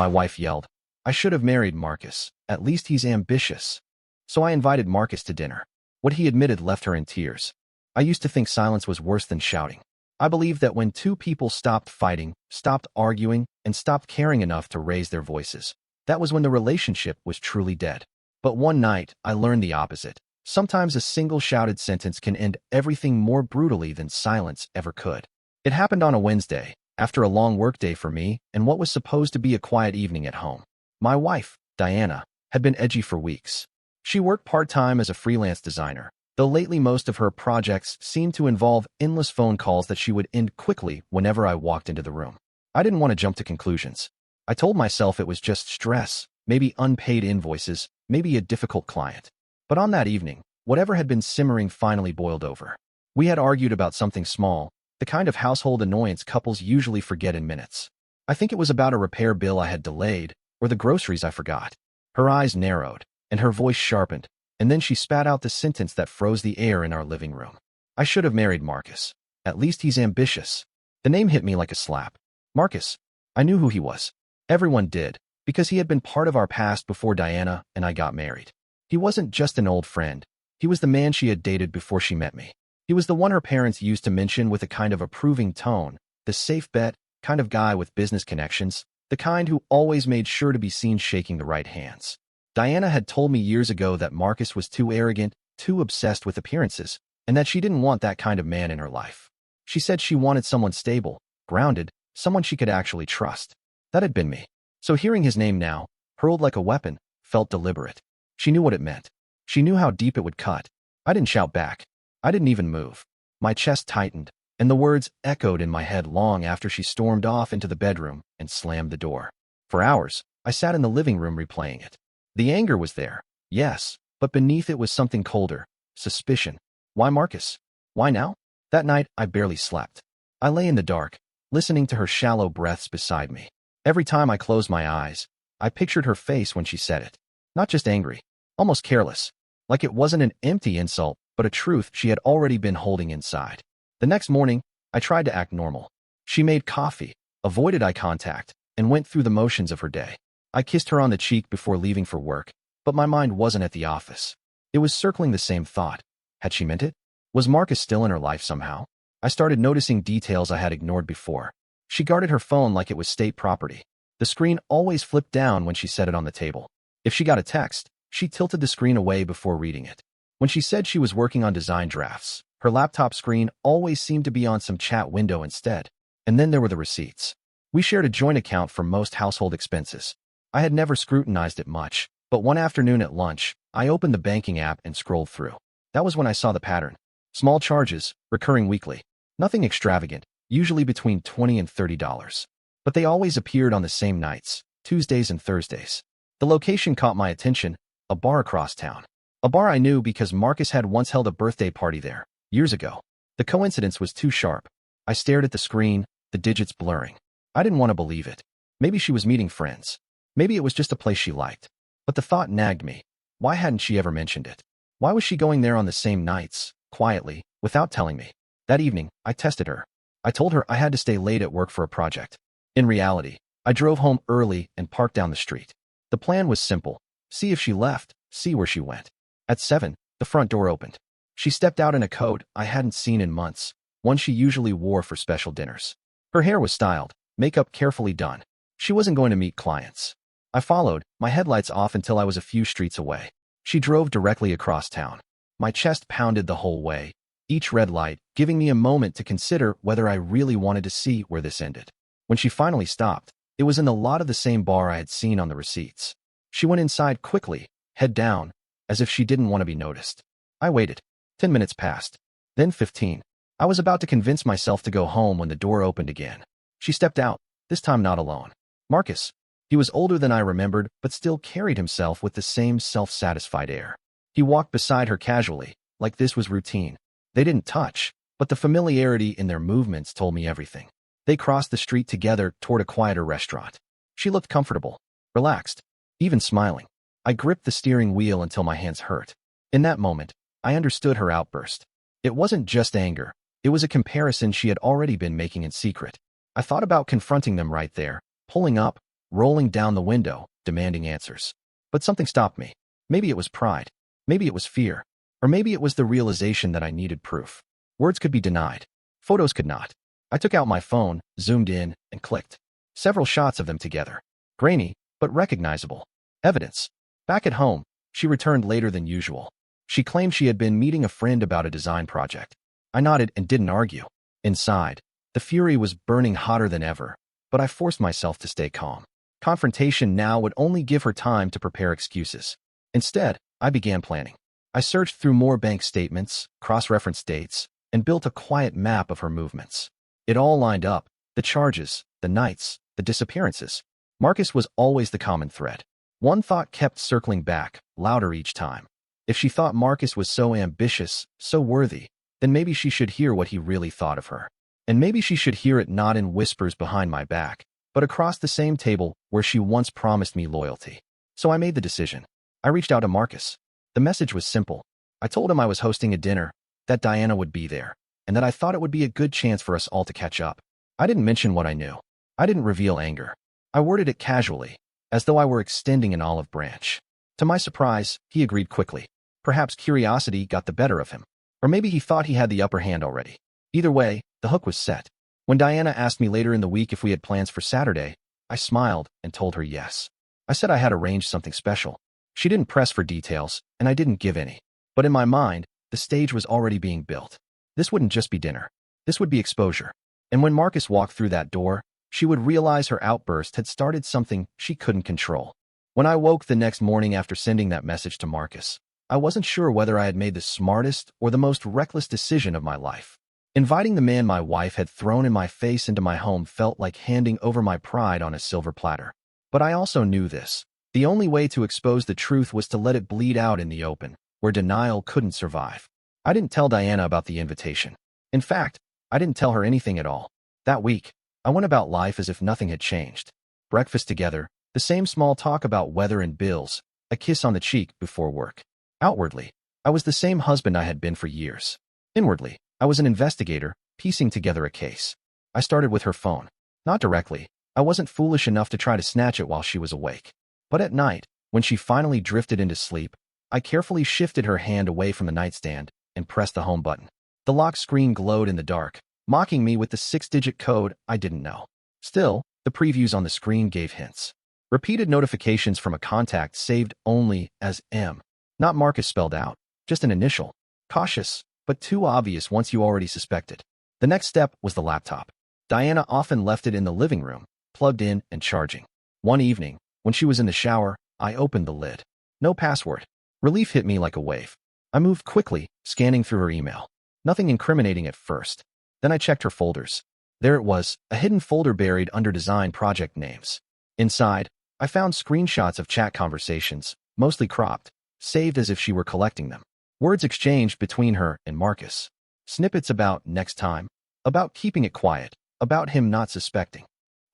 My wife yelled. I should have married Marcus. At least he's ambitious. So I invited Marcus to dinner. What he admitted left her in tears. I used to think silence was worse than shouting. I believed that when two people stopped fighting, stopped arguing, and stopped caring enough to raise their voices, that was when the relationship was truly dead. But one night, I learned the opposite. Sometimes a single shouted sentence can end everything more brutally than silence ever could. It happened on a Wednesday, after a long workday for me and what was supposed to be a quiet evening at home. My wife, Diana, had been edgy for weeks. She worked part-time as a freelance designer, though lately most of her projects seemed to involve endless phone calls that she would end quickly whenever I walked into the room. I didn't want to jump to conclusions. I told myself it was just stress, maybe unpaid invoices, maybe a difficult client. But on that evening, whatever had been simmering finally boiled over. We had argued about something small, the kind of household annoyance couples usually forget in minutes. I think it was about a repair bill I had delayed, or the groceries I forgot. Her eyes narrowed, and her voice sharpened, and then she spat out the sentence that froze the air in our living room. I should have married Marcus. At least he's ambitious. The name hit me like a slap. Marcus. I knew who he was. Everyone did, because he had been part of our past before Diana and I got married. He wasn't just an old friend. He was the man she had dated before she met me. He was the one her parents used to mention with a kind of approving tone, the safe bet kind of guy with business connections, the kind who always made sure to be seen shaking the right hands. Diana had told me years ago that Marcus was too arrogant, too obsessed with appearances, and that she didn't want that kind of man in her life. She said she wanted someone stable, grounded, someone she could actually trust. That had been me. So hearing his name now, hurled like a weapon, felt deliberate. She knew what it meant. She knew how deep it would cut. I didn't shout back. I didn't even move. My chest tightened, and the words echoed in my head long after she stormed off into the bedroom and slammed the door. For hours, I sat in the living room replaying it. The anger was there, yes, but beneath it was something colder, suspicion. Why Marcus? Why now? That night, I barely slept. I lay in the dark, listening to her shallow breaths beside me. Every time I closed my eyes, I pictured her face when she said it. Not just angry, almost careless, like it wasn't an empty insult, but a truth she had already been holding inside. The next morning, I tried to act normal. She made coffee, avoided eye contact, and went through the motions of her day. I kissed her on the cheek before leaving for work, but my mind wasn't at the office. It was circling the same thought. Had she meant it? Was Marcus still in her life somehow? I started noticing details I had ignored before. She guarded her phone like it was state property. The screen always flipped down when she set it on the table. If she got a text, she tilted the screen away before reading it. When she said she was working on design drafts, her laptop screen always seemed to be on some chat window instead. And then there were the receipts. We shared a joint account for most household expenses. I had never scrutinized it much, but one afternoon at lunch, I opened the banking app and scrolled through. That was when I saw the pattern. Small charges, recurring weekly. Nothing extravagant, usually between $20 and $30. But they always appeared on the same nights, Tuesdays and Thursdays. The location caught my attention, a bar across town. A bar I knew because Marcus had once held a birthday party there, years ago. The coincidence was too sharp. I stared at the screen, the digits blurring. I didn't want to believe it. Maybe she was meeting friends. Maybe it was just a place she liked. But the thought nagged me. Why hadn't she ever mentioned it? Why was she going there on the same nights, quietly, without telling me? That evening, I tested her. I told her I had to stay late at work for a project. In reality, I drove home early and parked down the street. The plan was simple. See if she left, see where she went. At 7, the front door opened. She stepped out in a coat I hadn't seen in months, one she usually wore for special dinners. Her hair was styled, makeup carefully done. She wasn't going to meet clients. I followed, my headlights off until I was a few streets away. She drove directly across town. My chest pounded the whole way, each red light giving me a moment to consider whether I really wanted to see where this ended. When she finally stopped, it was in the lot of the same bar I had seen on the receipts. She went inside quickly, head down, as if she didn't want to be noticed. I waited. 10 minutes passed. Then 15. I was about to convince myself to go home when the door opened again. She stepped out, this time not alone. Marcus. He was older than I remembered, but still carried himself with the same self-satisfied air. He walked beside her casually, like this was routine. They didn't touch, but the familiarity in their movements told me everything. They crossed the street together toward a quieter restaurant. She looked comfortable, relaxed, even smiling. I gripped the steering wheel until my hands hurt. In that moment, I understood her outburst. It wasn't just anger. It was a comparison she had already been making in secret. I thought about confronting them right there, pulling up, rolling down the window, demanding answers. But something stopped me. Maybe it was pride. Maybe it was fear. Or maybe it was the realization that I needed proof. Words could be denied. Photos could not. I took out my phone, zoomed in, and clicked. Several shots of them together. Grainy, but recognizable. Evidence. Back at home, she returned later than usual. She claimed she had been meeting a friend about a design project. I nodded and didn't argue. Inside, the fury was burning hotter than ever, but I forced myself to stay calm. Confrontation now would only give her time to prepare excuses. Instead, I began planning. I searched through more bank statements, cross-referenced dates, and built a quiet map of her movements. It all lined up: the charges, the nights, the disappearances. Marcus was always the common thread. One thought kept circling back, louder each time. If she thought Marcus was so ambitious, so worthy, then maybe she should hear what he really thought of her. And maybe she should hear it not in whispers behind my back, but across the same table where she once promised me loyalty. So I made the decision. I reached out to Marcus. The message was simple. I told him I was hosting a dinner, that Diana would be there, and that I thought it would be a good chance for us all to catch up. I didn't mention what I knew. I didn't reveal anger. I worded it casually, as though I were extending an olive branch. To my surprise, he agreed quickly. Perhaps curiosity got the better of him. Or maybe he thought he had the upper hand already. Either way, the hook was set. When Diana asked me later in the week if we had plans for Saturday, I smiled and told her yes. I said I had arranged something special. She didn't press for details, and I didn't give any. But in my mind, the stage was already being built. This wouldn't just be dinner. This would be exposure. And when Marcus walked through that door, she would realize her outburst had started something she couldn't control. When I woke the next morning after sending that message to Marcus, I wasn't sure whether I had made the smartest or the most reckless decision of my life. Inviting the man my wife had thrown in my face into my home felt like handing over my pride on a silver platter. But I also knew this. The only way to expose the truth was to let it bleed out in the open, where denial couldn't survive. I didn't tell Diana about the invitation. In fact, I didn't tell her anything at all. That week, I went about life as if nothing had changed. Breakfast together, the same small talk about weather and bills, a kiss on the cheek before work. Outwardly, I was the same husband I had been for years. Inwardly, I was an investigator, piecing together a case. I started with her phone. Not directly. I wasn't foolish enough to try to snatch it while she was awake. But at night, when she finally drifted into sleep, I carefully shifted her hand away from the nightstand and pressed the home button. The lock screen glowed in the dark, mocking me with the 6-digit code I didn't know. Still, the previews on the screen gave hints. Repeated notifications from a contact saved only as M. Not Marcus spelled out, just an initial. Cautious, but too obvious once you already suspected. The next step was the laptop. Diana often left it in the living room, plugged in and charging. One evening, when she was in the shower, I opened the lid. No password. Relief hit me like a wave. I moved quickly, scanning through her email. Nothing incriminating at first. Then I checked her folders. There it was, a hidden folder buried under design project names. Inside, I found screenshots of chat conversations, mostly cropped, saved as if she were collecting them. Words exchanged between her and Marcus. Snippets about next time, about keeping it quiet, about him not suspecting.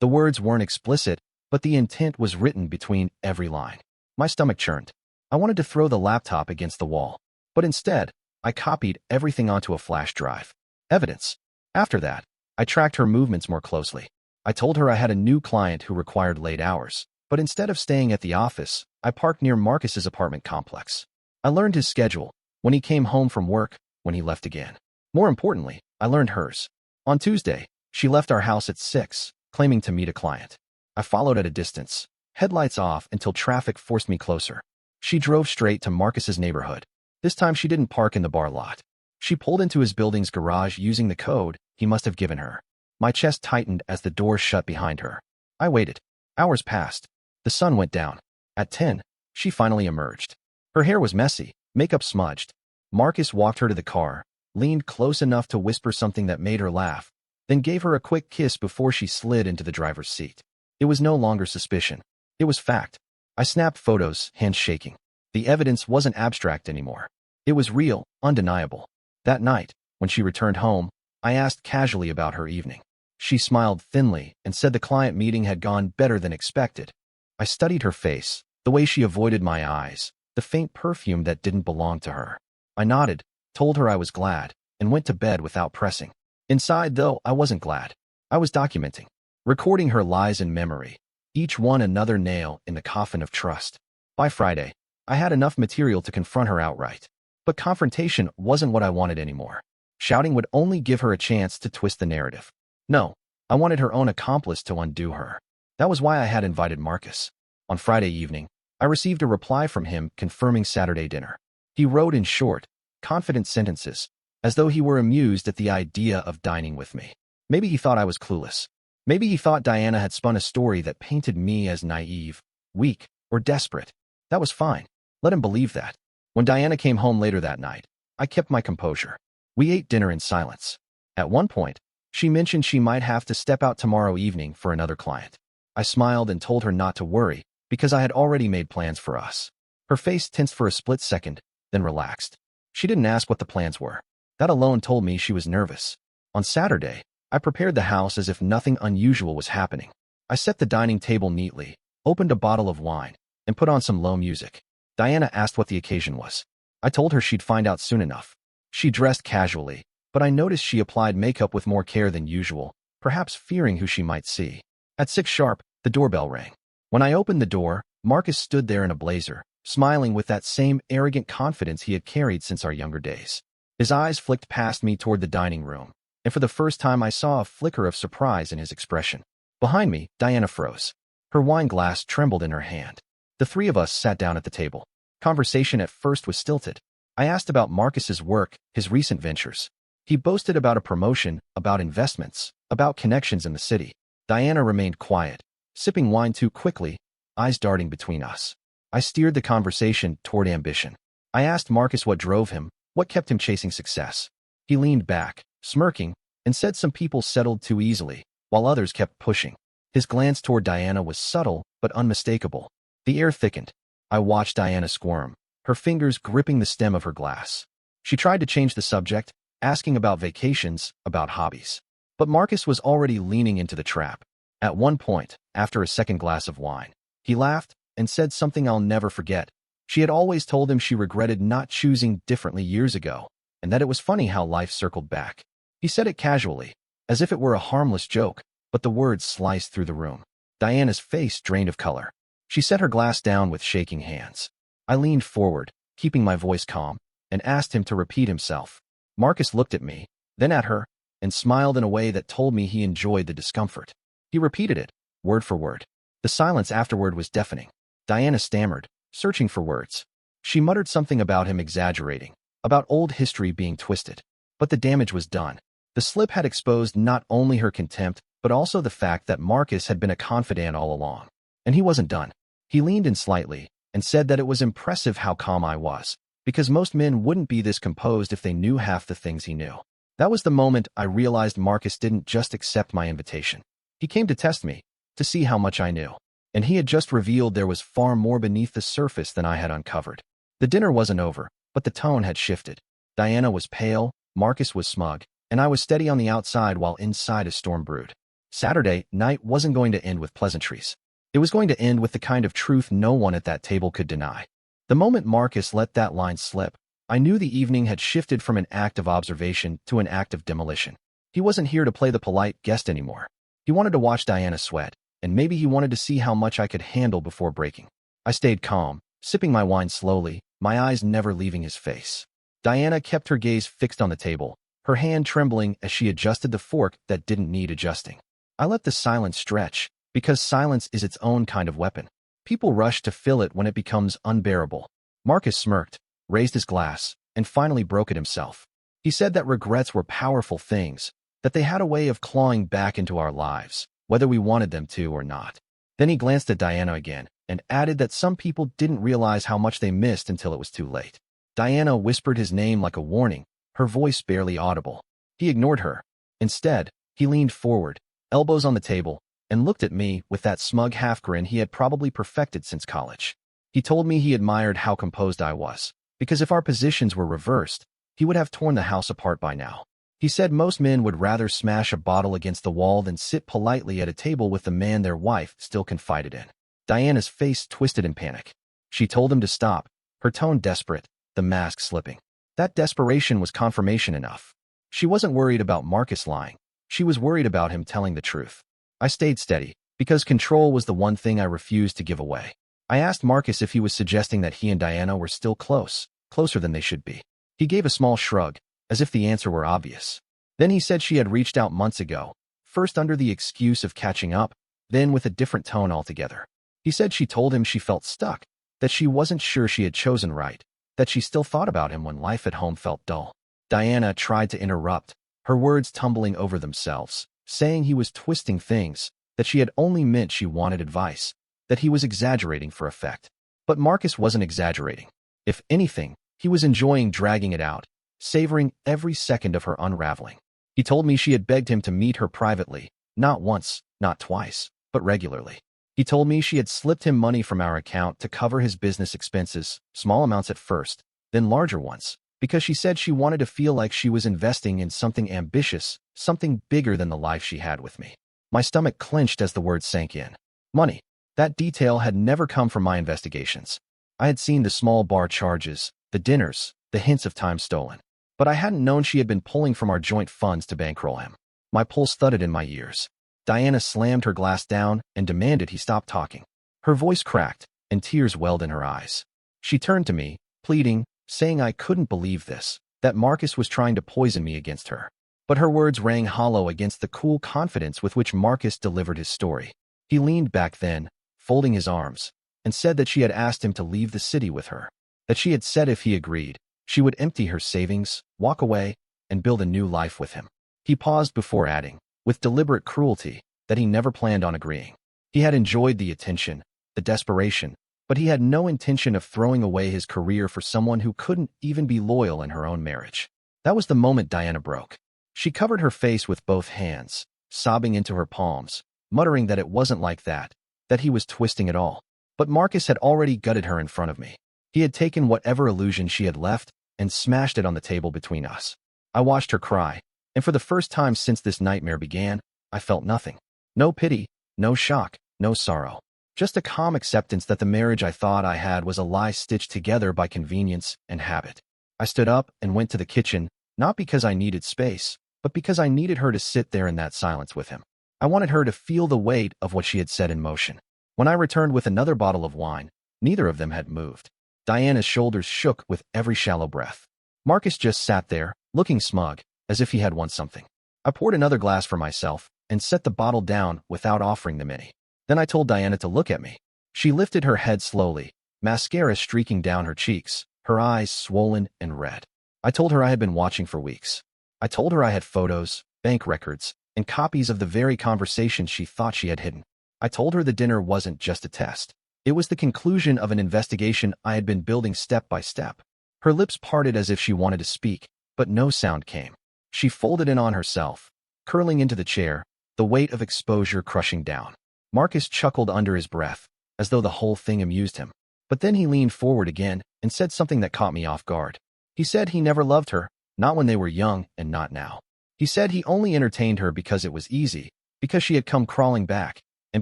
The words weren't explicit, but the intent was written between every line. My stomach churned. I wanted to throw the laptop against the wall, but instead, I copied everything onto a flash drive. Evidence. After that, I tracked her movements more closely. I told her I had a new client who required late hours, but instead of staying at the office, I parked near Marcus's apartment complex. I learned his schedule, when he came home from work, when he left again. More importantly, I learned hers. On Tuesday, she left our house at 6, claiming to meet a client. I followed at a distance, headlights off until traffic forced me closer. She drove straight to Marcus's neighborhood. This time she didn't park in the bar lot. She pulled into his building's garage using the code he must have given her. My chest tightened as the door shut behind her. I waited. Hours passed. The sun went down. At 10, she finally emerged. Her hair was messy, makeup smudged. Marcus walked her to the car, leaned close enough to whisper something that made her laugh, then gave her a quick kiss before she slid into the driver's seat. It was no longer suspicion. It was fact. I snapped photos, hands shaking. The evidence wasn't abstract anymore. It was real, undeniable. That night, when she returned home, I asked casually about her evening. She smiled thinly and said the client meeting had gone better than expected. I studied her face, the way she avoided my eyes, the faint perfume that didn't belong to her. I nodded, told her I was glad, and went to bed without pressing. Inside, though, I wasn't glad. I was documenting, recording her lies in memory. each one another nail in the coffin of trust. By Friday, I had enough material to confront her outright. But confrontation wasn't what I wanted anymore. Shouting would only give her a chance to twist the narrative. No, I wanted her own accomplice to undo her. That was why I had invited Marcus. On Friday evening, I received a reply from him confirming Saturday dinner. He wrote in short, confident sentences, as though he were amused at the idea of dining with me. Maybe he thought I was clueless. Maybe he thought Diana had spun a story that painted me as naive, weak, or desperate. That was fine. Let him believe that. When Diana came home later that night, I kept my composure. We ate dinner in silence. At one point, she mentioned she might have to step out tomorrow evening for another client. I smiled and told her not to worry, because I had already made plans for us. Her face tensed for a split second, then relaxed. She didn't ask what the plans were. That alone told me she was nervous. On Saturday, I prepared the house as if nothing unusual was happening. I set the dining table neatly, opened a bottle of wine, and put on some low music. Diana asked what the occasion was. I told her she'd find out soon enough. She dressed casually, but I noticed she applied makeup with more care than usual, perhaps fearing who she might see. At 6 sharp, the doorbell rang. When I opened the door, Marcus stood there in a blazer, smiling with that same arrogant confidence he had carried since our younger days. His eyes flicked past me toward the dining room, and for the first time I saw a flicker of surprise in his expression. Behind me, Diana froze. Her wine glass trembled in her hand. The three of us sat down at the table. Conversation at first was stilted. I asked about Marcus's work, his recent ventures. He boasted about a promotion, about investments, about connections in the city. Diana remained quiet, sipping wine too quickly, eyes darting between us. I steered the conversation toward ambition. I asked Marcus what drove him, what kept him chasing success. He leaned back, smirking, and said some people settled too easily, while others kept pushing. His glance toward Diana was subtle but unmistakable. The air thickened. I watched Diana squirm, her fingers gripping the stem of her glass. She tried to change the subject, asking about vacations, about hobbies. But Marcus was already leaning into the trap. At one point, after a second glass of wine, he laughed and said something I'll never forget. She had always told him she regretted not choosing differently years ago, and that it was funny how life circled back. He said it casually, as if it were a harmless joke, but the words sliced through the room. Diana's face drained of color. She set her glass down with shaking hands. I leaned forward, keeping my voice calm, and asked him to repeat himself. Marcus looked at me, then at her, and smiled in a way that told me he enjoyed the discomfort. He repeated it, word for word. The silence afterward was deafening. Diana stammered, searching for words. She muttered something about him exaggerating, about old history being twisted. But the damage was done. The slip had exposed not only her contempt, but also the fact that Marcus had been a confidant all along. And he wasn't done. He leaned in slightly, and said that it was impressive how calm I was, because most men wouldn't be this composed if they knew half the things he knew. That was the moment I realized Marcus didn't just accept my invitation. He came to test me, to see how much I knew. And he had just revealed there was far more beneath the surface than I had uncovered. The dinner wasn't over, but the tone had shifted. Diana was pale, Marcus was smug, and I was steady on the outside while inside a storm brewed. Saturday night wasn't going to end with pleasantries. It was going to end with the kind of truth no one at that table could deny. The moment Marcus let that line slip, I knew the evening had shifted from an act of observation to an act of demolition. He wasn't here to play the polite guest anymore. He wanted to watch Diana sweat, and maybe he wanted to see how much I could handle before breaking. I stayed calm, sipping my wine slowly, my eyes never leaving his face. Diana kept her gaze fixed on the table, her hand trembling as she adjusted the fork that didn't need adjusting. I let the silence stretch, because silence is its own kind of weapon. People rush to fill it when it becomes unbearable. Marcus smirked, raised his glass, and finally broke it himself. He said that regrets were powerful things, that they had a way of clawing back into our lives, whether we wanted them to or not. Then he glanced at Diana again, and added that some people didn't realize how much they missed until it was too late. Diana whispered his name like a warning, her voice barely audible. He ignored her. Instead, he leaned forward, elbows on the table, and looked at me with that smug half-grin he had probably perfected since college. He told me he admired how composed I was, because if our positions were reversed, he would have torn the house apart by now. He said most men would rather smash a bottle against the wall than sit politely at a table with the man their wife still confided in. Diana's face twisted in panic. She told him to stop, her tone desperate, the mask slipping. That desperation was confirmation enough. She wasn't worried about Marcus lying. She was worried about him telling the truth. I stayed steady, Because control was the one thing I refused to give away. I asked Marcus if he was suggesting that he and Diana were still closer than they should be. He gave a small shrug, as if the answer were obvious. Then he said she had reached out months ago, first under the excuse of catching up, then with a different tone altogether. He said she told him she felt stuck, that she wasn't sure she had chosen right, that she still thought about him when life at home felt dull. Diana tried to interrupt, her words tumbling over themselves, saying he was twisting things, that she had only meant she wanted advice, that he was exaggerating for effect. But Marcus wasn't exaggerating. If anything, he was enjoying dragging it out, savoring every second of her unraveling. He told me she had begged him to meet her privately, not once, not twice, but regularly. He told me she had slipped him money from our account to cover his business expenses, small amounts at first, then larger ones, because she said she wanted to feel like she was investing in something ambitious, something bigger than the life she had with me. My stomach clenched as the words sank in. Money. That detail had never come from my investigations. I had seen the small bar charges, the dinners, the hints of time stolen. But I hadn't known she had been pulling from our joint funds to bankroll him. My pulse thudded in my ears. Diana slammed her glass down and demanded he stop talking. Her voice cracked, and tears welled in her eyes. She turned to me, pleading, saying I couldn't believe this, that Marcus was trying to poison me against her. But her words rang hollow against the cool confidence with which Marcus delivered his story. He leaned back then, folding his arms, and said that she had asked him to leave the city with her, that she had said if he agreed, she would empty her savings, walk away, and build a new life with him. He paused before adding, with deliberate cruelty, that he never planned on agreeing. He had enjoyed the attention, the desperation, but he had no intention of throwing away his career for someone who couldn't even be loyal in her own marriage. That was the moment Diana broke. She covered her face with both hands, sobbing into her palms, muttering that it wasn't like that he was twisting it all. But Marcus had already gutted her in front of me. He had taken whatever illusion she had left and smashed it on the table between us. I watched her cry, and for the first time since this nightmare began, I felt nothing. No pity, no shock, no sorrow. Just a calm acceptance that the marriage I thought I had was a lie stitched together by convenience and habit. I stood up and went to the kitchen, not because I needed space, but because I needed her to sit there in that silence with him. I wanted her to feel the weight of what she had set in motion. When I returned with another bottle of wine, neither of them had moved. Diana's shoulders shook with every shallow breath. Marcus just sat there, looking smug, as if he had won something. I poured another glass for myself and set the bottle down without offering them any. Then I told Diana to look at me. She lifted her head slowly, mascara streaking down her cheeks, her eyes swollen and red. I told her I had been watching for weeks. I told her I had photos, bank records, and copies of the very conversations she thought she had hidden. I told her the dinner wasn't just a test. It was the conclusion of an investigation I had been building step by step. Her lips parted as if she wanted to speak, but no sound came. She folded in on herself, curling into the chair, the weight of exposure crushing down. Marcus chuckled under his breath, as though the whole thing amused him. But then he leaned forward again and said something that caught me off guard. He said he never loved her, not when they were young and not now. He said he only entertained her because it was easy, because she had come crawling back, and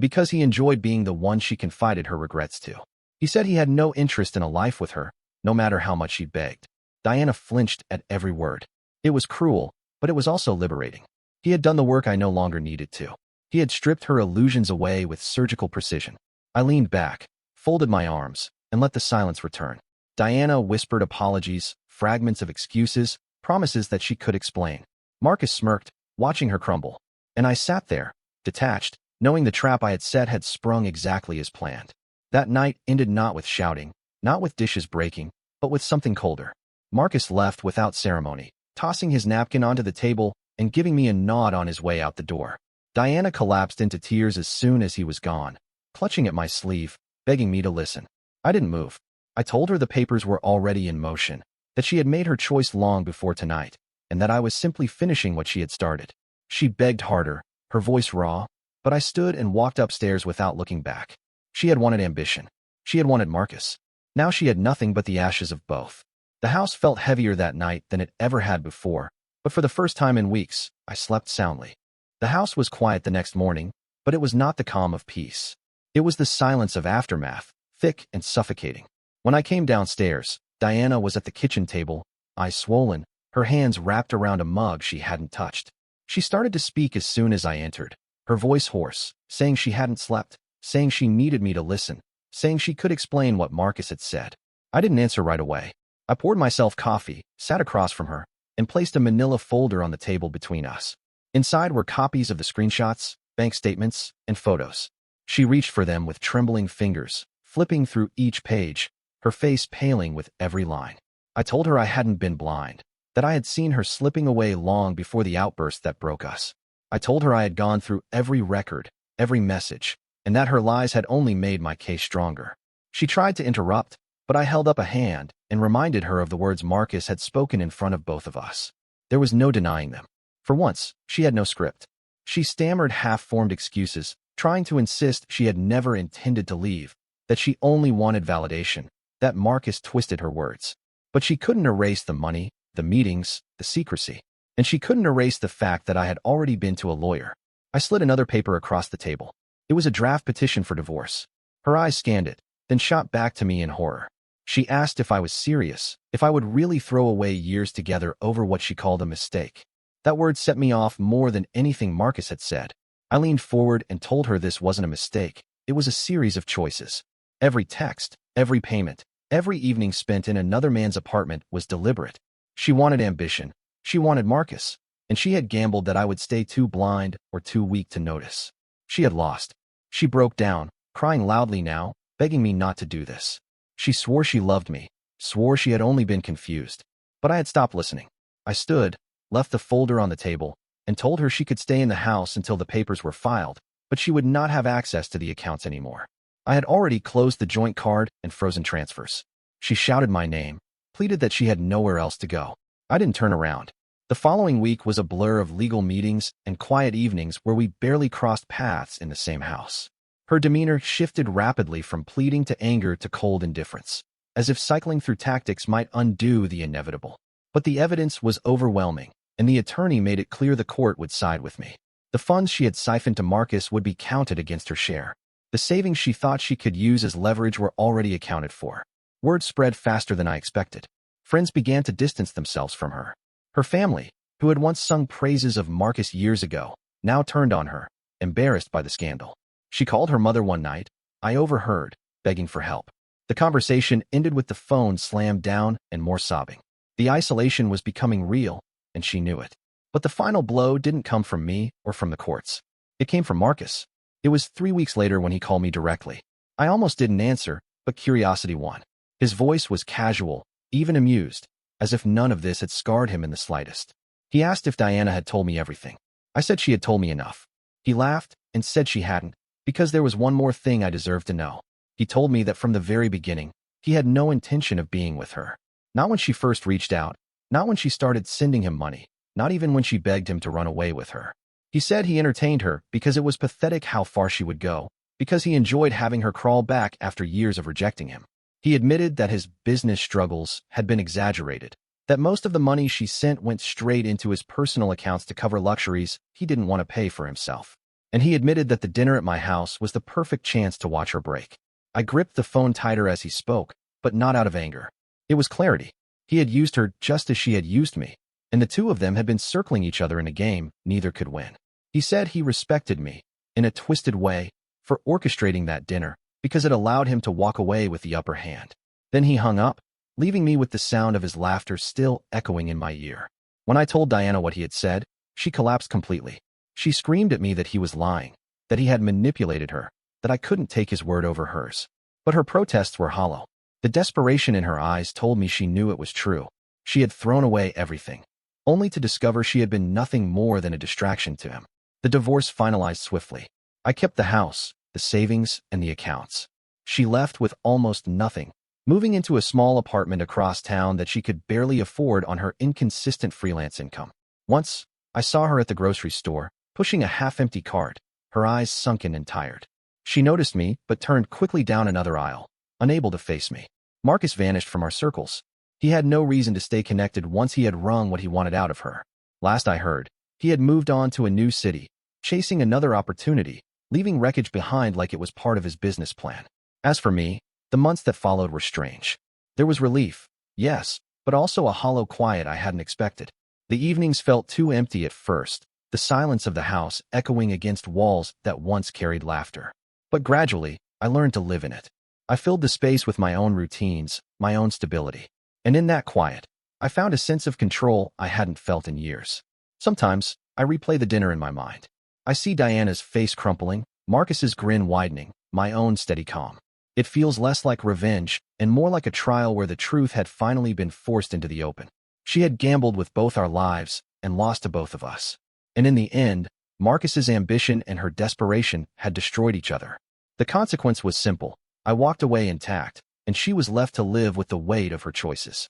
because he enjoyed being the one she confided her regrets to. He said he had no interest in a life with her, no matter how much she begged. Diana flinched at every word. It was cruel, but it was also liberating. He had done the work I no longer needed to. He had stripped her illusions away with surgical precision. I leaned back, folded my arms, and let the silence return. Diana whispered apologies, fragments of excuses, promises that she could explain. Marcus smirked, watching her crumble. And I sat there, detached, knowing the trap I had set had sprung exactly as planned. That night ended not with shouting, not with dishes breaking, but with something colder. Marcus left without ceremony, tossing his napkin onto the table and giving me a nod on his way out the door. Diana collapsed into tears as soon as he was gone, clutching at my sleeve, begging me to listen. I didn't move. I told her the papers were already in motion, that she had made her choice long before tonight, and that I was simply finishing what she had started. She begged harder, her voice raw, but I stood and walked upstairs without looking back. She had wanted ambition. She had wanted Marcus. Now she had nothing but the ashes of both. The house felt heavier that night than it ever had before, but for the first time in weeks, I slept soundly. The house was quiet the next morning, but it was not the calm of peace. It was the silence of aftermath, thick and suffocating. When I came downstairs, Diana was at the kitchen table, eyes swollen, her hands wrapped around a mug she hadn't touched. She started to speak as soon as I entered, her voice hoarse, saying she hadn't slept, saying she needed me to listen, saying she could explain what Marcus had said. I didn't answer right away. I poured myself coffee, sat across from her, and placed a manila folder on the table between us. Inside were copies of the screenshots, bank statements, and photos. She reached for them with trembling fingers, flipping through each page, her face paling with every line. I told her I hadn't been blind, that I had seen her slipping away long before the outburst that broke us. I told her I had gone through every record, every message, and that her lies had only made my case stronger. She tried to interrupt, but I held up a hand and reminded her of the words Marcus had spoken in front of both of us. There was no denying them. For once, she had no script. She stammered half-formed excuses, trying to insist she had never intended to leave, that she only wanted validation, that Marcus twisted her words. But she couldn't erase the money, the meetings, the secrecy. And she couldn't erase the fact that I had already been to a lawyer. I slid another paper across the table. It was a draft petition for divorce. Her eyes scanned it, then shot back to me in horror. She asked if I was serious, if I would really throw away years together over what she called a mistake. That word set me off more than anything Marcus had said. I leaned forward and told her this wasn't a mistake. It was a series of choices. Every text, every payment, every evening spent in another man's apartment was deliberate. She wanted ambition. She wanted Marcus. And she had gambled that I would stay too blind or too weak to notice. She had lost. She broke down, crying loudly now, begging me not to do this. She swore she loved me, swore she had only been confused. But I had stopped listening. I stood, left the folder on the table, and told her she could stay in the house until the papers were filed, but she would not have access to the accounts anymore. I had already closed the joint card and frozen transfers. She shouted my name, pleaded that she had nowhere else to go. I didn't turn around. The following week was a blur of legal meetings and quiet evenings where we barely crossed paths in the same house. Her demeanor shifted rapidly from pleading to anger to cold indifference, as if cycling through tactics might undo the inevitable. But the evidence was overwhelming, and the attorney made it clear the court would side with me. The funds she had siphoned to Marcus would be counted against her share. The savings she thought she could use as leverage were already accounted for. Word spread faster than I expected. Friends began to distance themselves from her. Her family, who had once sung praises of Marcus years ago, now turned on her, embarrassed by the scandal. She called her mother one night. I overheard, begging for help. The conversation ended with the phone slammed down and more sobbing. The isolation was becoming real, and she knew it. But the final blow didn't come from me or from the courts. It came from Marcus. It was 3 weeks later when he called me directly. I almost didn't answer, but curiosity won. His voice was casual, even amused, as if none of this had scarred him in the slightest. He asked if Diana had told me everything. I said she had told me enough. He laughed and said she hadn't, because there was one more thing I deserved to know. He told me that from the very beginning, he had no intention of being with her. Not when she first reached out, not when she started sending him money, not even when she begged him to run away with her. He said he entertained her because it was pathetic how far she would go, because he enjoyed having her crawl back after years of rejecting him. He admitted that his business struggles had been exaggerated, that most of the money she sent went straight into his personal accounts to cover luxuries he didn't want to pay for himself. And he admitted that the dinner at my house was the perfect chance to watch her break. I gripped the phone tighter as he spoke, but not out of anger. It was clarity. He had used her just as she had used me, and the two of them had been circling each other in a game neither could win. He said he respected me, in a twisted way, for orchestrating that dinner, because it allowed him to walk away with the upper hand. Then he hung up, leaving me with the sound of his laughter still echoing in my ear. When I told Diana what he had said, she collapsed completely. She screamed at me that he was lying, that he had manipulated her, that I couldn't take his word over hers. But her protests were hollow. The desperation in her eyes told me she knew it was true. She had thrown away everything, only to discover she had been nothing more than a distraction to him. The divorce finalized swiftly. I kept the house, the savings, and the accounts. She left with almost nothing, moving into a small apartment across town that she could barely afford on her inconsistent freelance income. Once, I saw her at the grocery store, pushing a half-empty cart, her eyes sunken and tired. She noticed me, but turned quickly down another aisle, unable to face me. Marcus vanished from our circles. He had no reason to stay connected once he had wrung what he wanted out of her. Last I heard, he had moved on to a new city, chasing another opportunity, leaving wreckage behind like it was part of his business plan. As for me, the months that followed were strange. There was relief, yes, but also a hollow quiet I hadn't expected. The evenings felt too empty at first, the silence of the house echoing against walls that once carried laughter. But gradually, I learned to live in it. I filled the space with my own routines, my own stability. And in that quiet, I found a sense of control I hadn't felt in years. Sometimes, I replay the dinner in my mind. I see Diana's face crumpling, Marcus's grin widening, my own steady calm. It feels less like revenge and more like a trial where the truth had finally been forced into the open. She had gambled with both our lives and lost to both of us. And in the end, Marcus's ambition and her desperation had destroyed each other. The consequence was simple. I walked away intact, and she was left to live with the weight of her choices.